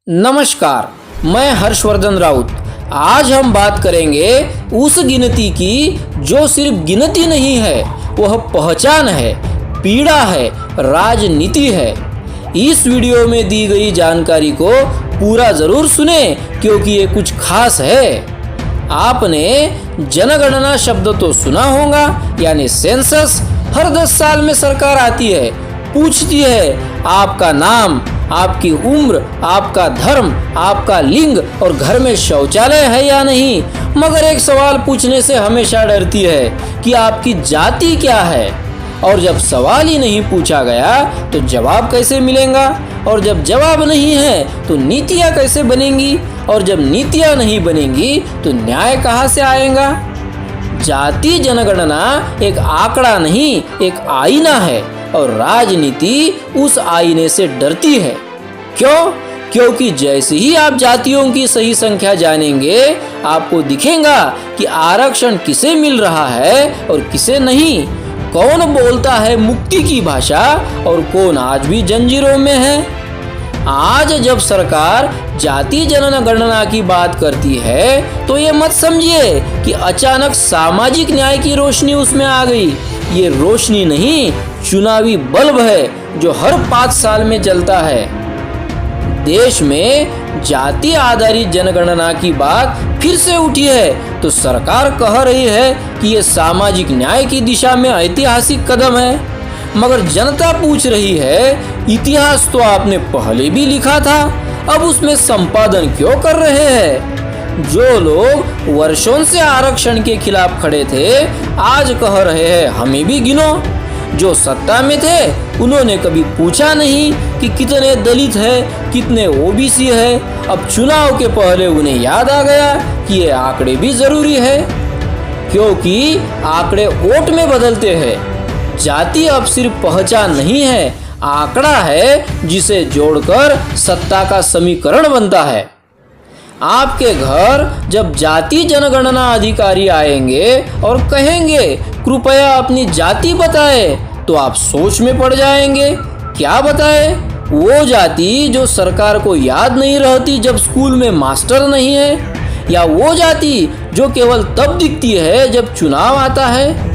नमस्कार, मैं हर्षवर्धन राउत। आज हम बात करेंगे उस गिनती की जो सिर्फ गिनती नहीं है, वह पहचान है, पीड़ा है, राजनीति है। इस वीडियो में दी गई जानकारी को पूरा ज़रूर सुने क्योंकि ये कुछ खास है। आपने जनगणना शब्द तो सुना होगा, यानी सेंसस। हर 10 साल में सरकार आती है, पूछती है आपका नाम, आपकी उम्र, आपका धर्म, आपका लिंग और घर में शौचालय है या नहीं। मगर एक सवाल पूछने से हमेशा डरती है कि आपकी जाति क्या है। और जब सवाल ही नहीं पूछा गया तो जवाब कैसे मिलेगा, और जब जवाब नहीं है तो नीतियाँ कैसे बनेंगी, और जब नीतियाँ नहीं बनेंगी तो न्याय कहाँ से आएगा। जाति जनगणना एक आंकड़ा नहीं, एक आईना है, और राजनीति उस आईने से डरती है। क्यों? क्योंकि जैसे ही आप जातियों की सही संख्या जानेंगे, आपको दिखेगा कि आरक्षण किसे मिल रहा है और किसे नहीं, कौन बोलता है मुक्ति की भाषा और कौन आज भी जंजीरों में है। आज जब सरकार जाति जनगणना की बात करती है तो ये मत समझिए कि अचानक सामाजिक न्याय की रोशनी उसमें आ गई। ये रोशनी नहीं, चुनावी बल्ब है जो हर 5 साल में जलता है। देश में जाति आधारित जनगणना की बात फिर से उठी है तो सरकार कह रही है कि ये सामाजिक न्याय की दिशा में ऐतिहासिक कदम है। मगर जनता पूछ रही है, इतिहास तो आपने पहले भी लिखा था, अब उसमें संपादन क्यों कर रहे हैं। जो लोग वर्षों से आरक्षण के खिलाफ खड़े थे, आज कह रहे हैं हमें भी गिनो। जो सत्ता में थे उन्होंने कभी पूछा नहीं कि कितने दलित है, कितने ओबीसी है। अब चुनाव के पहले उन्हें याद आ गया कि ये आंकड़े भी जरूरी है, क्योंकि आंकड़े वोट में बदलते हैं। जाति अब सिर्फ पहचान नहीं है, आंकड़ा है जिसे जोड़कर सत्ता का समीकरण बनता है। आपके घर जब जाति जनगणना अधिकारी आएंगे और कहेंगे कृपया अपनी जाति बताए, तो आप सोच में पड़ जाएंगे। क्या बताए? वो जाति जो सरकार को याद नहीं रहती जब स्कूल में मास्टर नहीं है, या वो जाति जो केवल तब दिखती है जब चुनाव आता है।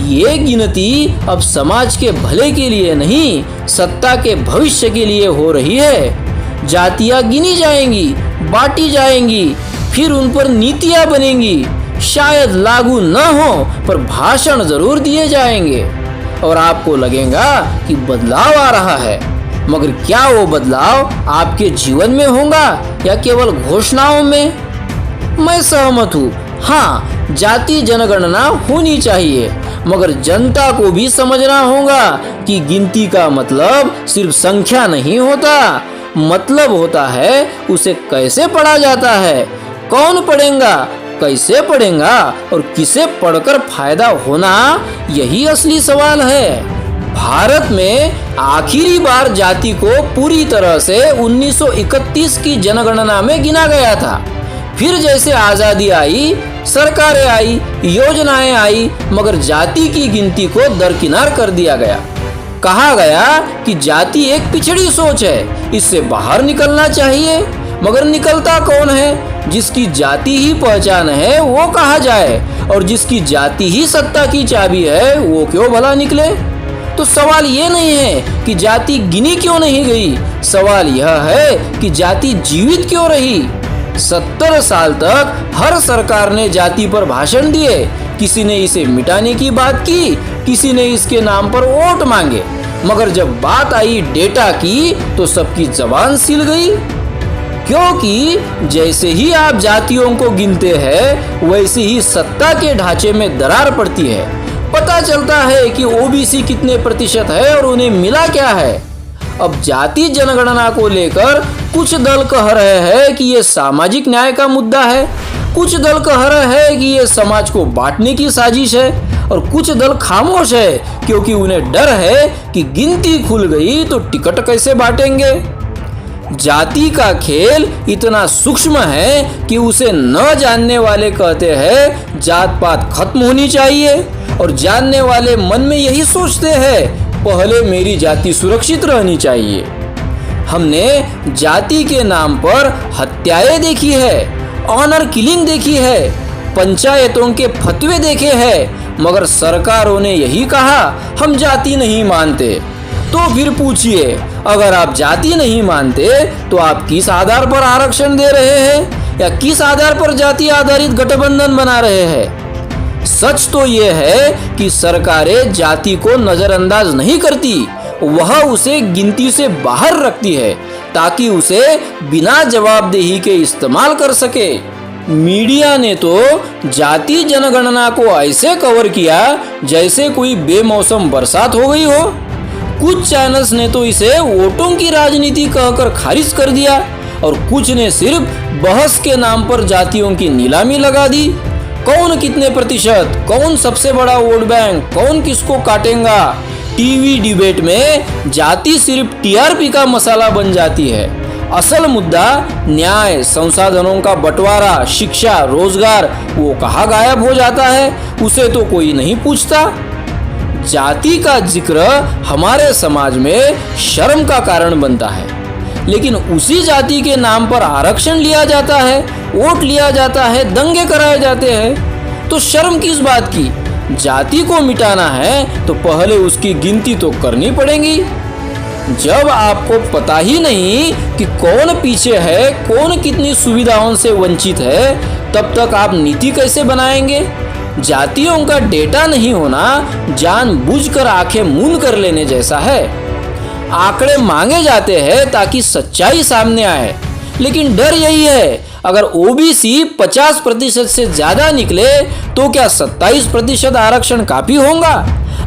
ये गिनती अब समाज के भले के लिए नहीं, सत्ता के भविष्य के लिए हो रही है। जातियाँ गिनी जाएंगी, बांटी जाएंगी, फिर उन पर नीतियाँ बनेंगी। शायद लागू न हो पर भाषण जरूर दिए जाएंगे और आपको लगेगा कि बदलाव आ रहा है। मगर क्या वो बदलाव आपके जीवन में होगा या केवल घोषणाओं में? मैं सहमत हूँ, हाँ, जाति जनगणना होनी चाहिए, मगर जनता को भी समझना होगा कि गिनती का मतलब सिर्फ संख्या नहीं होता। मतलब होता है उसे कैसे पढ़ा जाता है, कौन पढ़ेगा, कैसे पढ़ेगा और किसे पढ़कर फायदा होना, यही असली सवाल है। भारत में आखिरी बार जाति को पूरी तरह से 1931 की जनगणना में गिना गया था। फिर जैसे आज़ादी आई, सरकारें आई, योजनाएं आई, मगर जाति की गिनती को दरकिनार कर दिया गया। कहा गया कि जाति एक पिछड़ी सोच है, इससे बाहर निकलना चाहिए। मगर निकलता कौन है? जिसकी जाति ही पहचान है वो कहा जाए, और जिसकी जाति ही सत्ता की चाबी है वो क्यों भला निकले। तो सवाल ये नहीं है कि जाति गिनी क्यों नहीं गई, सवाल यह है कि जाति जीवित क्यों रही। 70 साल तक हर सरकार ने जाति पर भाषण दिए, किसी ने इसे मिटाने की बात की, किसी ने इसके नाम पर वोट मांगे, मगर जब बात आई डेटा की तो सबकी जबान सिल गई। क्योंकि जैसे ही आप जातियों को गिनते हैं वैसे ही सत्ता के ढांचे में दरार पड़ती है। पता चलता है कि ओबीसी कितने प्रतिशत है और उन्हें मिला क्या है। अब जाति जनगणना को लेकर कुछ दल कह रहे हैं कि ये सामाजिक न्याय का मुद्दा है, कुछ दल कह रहे हैं कि ये समाज को बांटने की साजिश है, और कुछ दल खामोश है क्योंकि उन्हें डर है कि गिनती खुल गई तो टिकट कैसे बांटेंगे। जाति का खेल इतना सूक्ष्म है कि उसे न जानने वाले कहते हैं जात पात खत्म होनी चाहिए, और जानने वाले मन में यही सोचते हैं पहले मेरी जाति सुरक्षित रहनी चाहिए। हमने जाति के नाम पर हत्याएं देखी है, ऑनर किलिंग देखी है, पंचायतों के फतवे देखे हैं, मगर सरकारों ने यही कहा हम जाति नहीं मानते। तो फिर पूछिए, अगर आप जाति नहीं मानते तो आप किस आधार पर आरक्षण दे रहे हैं या किस आधार पर जाति आधारित गठबंधन बना रहे हैं? सच तो यह है कि सरकारें जाति को नजरअंदाज नहीं करती, वह उसे गिनती से बाहर रखती है ताकि उसे बिना जवाबदेही के इस्तेमाल कर सके। मीडिया ने तो जाति जनगणना को ऐसे कवर किया जैसे कोई बेमौसम बरसात हो गई हो। कुछ चैनल्स ने तो इसे वोटों की राजनीति कहकर खारिज कर दिया और कुछ ने सिर्फ बहस के नाम पर जातियों की नीलामी लगा दी। कौन कितने प्रतिशत, कौन सबसे बड़ा वोट बैंक, कौन किसको काटेगा। टीवी डिबेट में जाति सिर्फ टीआरपी का मसाला बन जाती है। असल मुद्दा न्याय, संसाधनों का बंटवारा, शिक्षा, रोजगार, वो कहाँ गायब हो जाता है, उसे तो कोई नहीं पूछता। जाति का जिक्र हमारे समाज में शर्म का कारण बनता है, लेकिन उसी जाति के नाम पर आरक्षण लिया जाता है, वोट लिया जाता है, दंगे कराए जाते हैं। तो शर्म किस बात की? जाति को मिटाना है तो पहले उसकी गिनती तो करनी पड़ेगी। जब आपको पता ही नहीं कि कौन पीछे है, कौन कितनी सुविधाओं से वंचित है, तब तक आप नीति कैसे बनाएंगे? जातियों का डेटा नहीं होना जानबूझकर आंखें मूंद कर लेने जैसा है। आंकड़े मांगे जाते हैं ताकि सच्चाई सामने आए, लेकिन डर यही है, अगर ओबीसी 50% से ज्यादा निकले तो क्या 27% आरक्षण काफी होगा?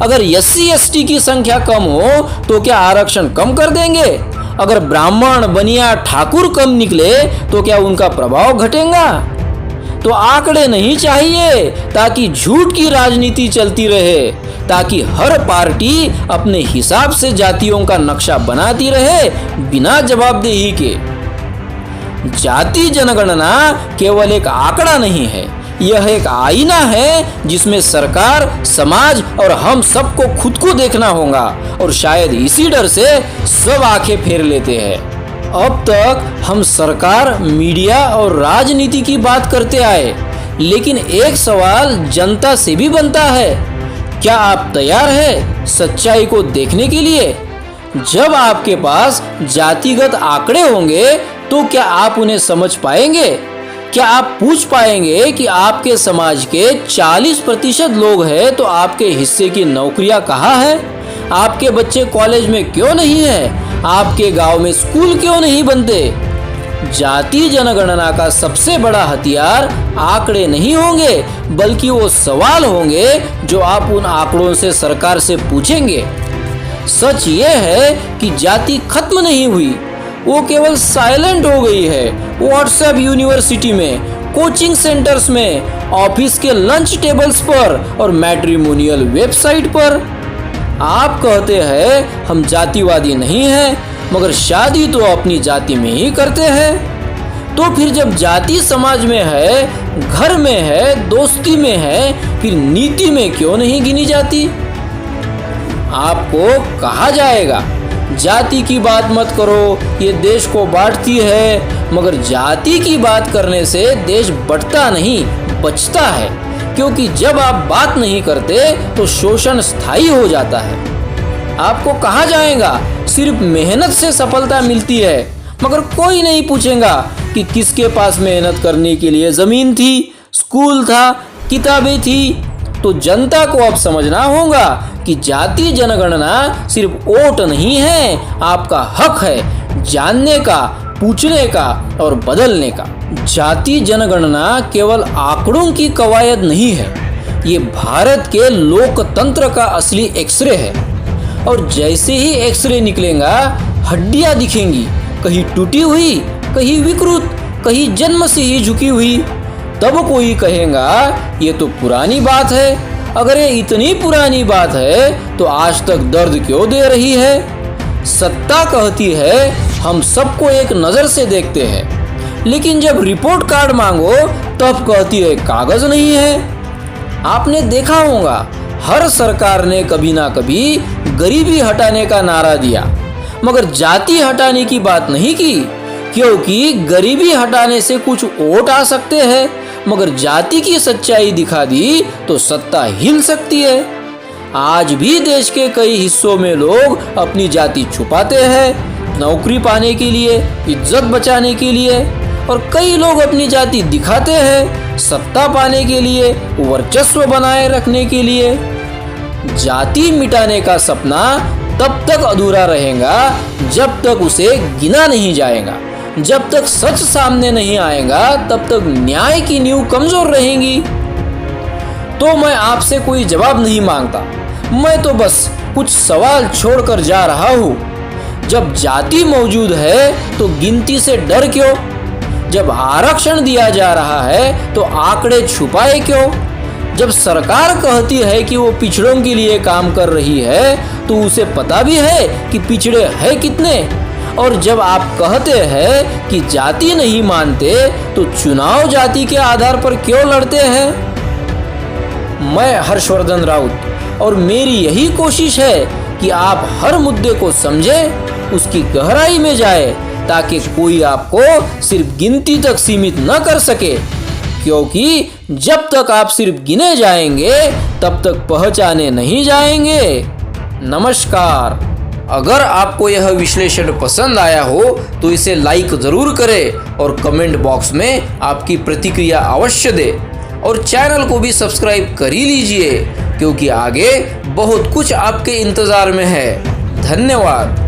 अगर एससी एसटी की संख्या कम हो तो क्या आरक्षण कम कर देंगे? अगर ब्राह्मण, बनिया, ठाकुर कम निकले तो क्या उनका प्रभाव घटेगा? तो आंकड़े नहीं चाहिए ताकि झूठ की राजनीति चलती रहे, ताकि हर पार्टी अपने हिसाब से जातियों का नक्शा बनाती रहे बिना जवाबदेही के। जाति जनगणना केवल एक आंकड़ा नहीं है, यह एक आईना है जिसमें सरकार, समाज और हम सबको खुद को देखना होगा, और शायद इसी डर से सब आंखें फेर लेते हैं। अब तक हम सरकार, मीडिया और राजनीति की बात करते आए, लेकिन एक सवाल जनता से भी बनता है, क्या आप तैयार हैं सच्चाई को देखने के लिए? जब आपके पास जातिगत आंकड़े होंगे तो क्या आप उन्हें समझ पाएंगे? क्या आप पूछ पाएंगे कि आपके समाज के 40% लोग हैं तो आपके हिस्से की नौकरियां कहाँ है? आपके बच्चे कॉलेज में क्यों नहीं हैं? आपके गांव में स्कूल क्यों नहीं बनते? जाति जनगणना का सबसे बड़ा हथियार आंकड़े नहीं होंगे, बल्कि वो सवाल होंगे जो आप उन आंकड़ों से सरकार से पूछेंगे। सच ये है कि जाति खत्म नहीं हुई, वो केवल साइलेंट हो गई है। व्हाट्सएप यूनिवर्सिटी में, कोचिंग सेंटर्स में, ऑफिस के लंच टेबल्स पर और मैट्रिमोनियल वेबसाइट पर। आप कहते हैं हम जातिवादी नहीं हैं, मगर शादी तो अपनी जाति में ही करते हैं। तो फिर जब जाति समाज में है, घर में है, दोस्ती में है, फिर नीति में क्यों नहीं गिनी जाती? आपको कहा जाएगा जाति की बात मत करो, ये देश को बांटती है, मगर जाति की बात करने से देश बढ़ता नहीं, बचता है, क्योंकि जब आप बात नहीं करते तो शोषण स्थायी हो जाता है। आपको कहा जाएगा सिर्फ मेहनत से सफलता मिलती है, मगर कोई नहीं पूछेगा कि किसके पास मेहनत करने के लिए जमीन थी, स्कूल था, किताबें थी। तो जनता को अब समझना होगा कि जाति जनगणना सिर्फ वोट नहीं है, आपका हक है जानने का, पूछने का और बदलने का। जाति जनगणना केवल आंकड़ों की कवायद नहीं है, ये भारत के लोकतंत्र का असली एक्सरे है। और जैसे ही एक्सरे निकलेगा, हड्डियां दिखेंगी, कहीं टूटी हुई, कहीं विकृत, कहीं जन्म से ही झुकी हुई। तब कोई कहेगा ये तो पुरानी बात है। अगर ये इतनी पुरानी बात है तो आज तक दर्द क्यों दे रही है? सत्ता कहती है हम सबको एक नज़र से देखते हैं, लेकिन जब रिपोर्ट कार्ड मांगो तब कहती है कागज नहीं है। आपने देखा होगा हर सरकार ने कभी ना कभी गरीबी हटाने का नारा दिया, मगर जाति हटाने की बात नहीं की, क्योंकि गरीबी हटाने से कुछ वोट आ सकते हैं, मगर जाति की सच्चाई दिखा दी तो सत्ता हिल सकती है। आज भी देश के कई हिस्सों में लोग अपनी जाति छुपाते हैं, नौकरी पाने के लिए, इज्जत बचाने के लिए, और कई लोग अपनी जाति दिखाते हैं सत्ता पाने के लिए, वर्चस्व बनाए रखने के लिए। जाति मिटाने का सपना तब तक अधूरा रहेगा जब तक उसे गिना नहीं जाएगा। जब तक सच सामने नहीं आएगा तब तक न्याय की नींव कमजोर रहेगी। तो मैं आपसे कोई जवाब नहीं मांगता, मैं तो बस कुछ सवाल छोड़कर जा रहा हूँ। जब जाति मौजूद है तो गिनती से डर क्यों? जब आरक्षण दिया जा रहा है तो आंकड़े छुपाए क्यों? जब सरकार कहती है कि वो पिछड़ों के लिए काम कर रही है तो उसे पता भी है कि पिछड़े हैं कितने? और जब आप कहते हैं कि जाति नहीं मानते तो चुनाव जाति के आधार पर क्यों लड़ते हैं? मैं हर्षवर्धन राउत और मेरी यही कोशिश है कि आप हर मुद्दे को समझें, उसकी गहराई में जाए, ताकि कोई आपको सिर्फ गिनती तक सीमित न कर सके, क्योंकि जब तक आप सिर्फ गिने जाएंगे तब तक पहचाने नहीं जाएंगे। नमस्कार। अगर आपको यह विश्लेषण पसंद आया हो तो इसे लाइक जरूर करें और कमेंट बॉक्स में आपकी प्रतिक्रिया अवश्य दें, और चैनल को भी सब्सक्राइब कर ही लीजिए, क्योंकि आगे बहुत कुछ आपके इंतजार में है। धन्यवाद।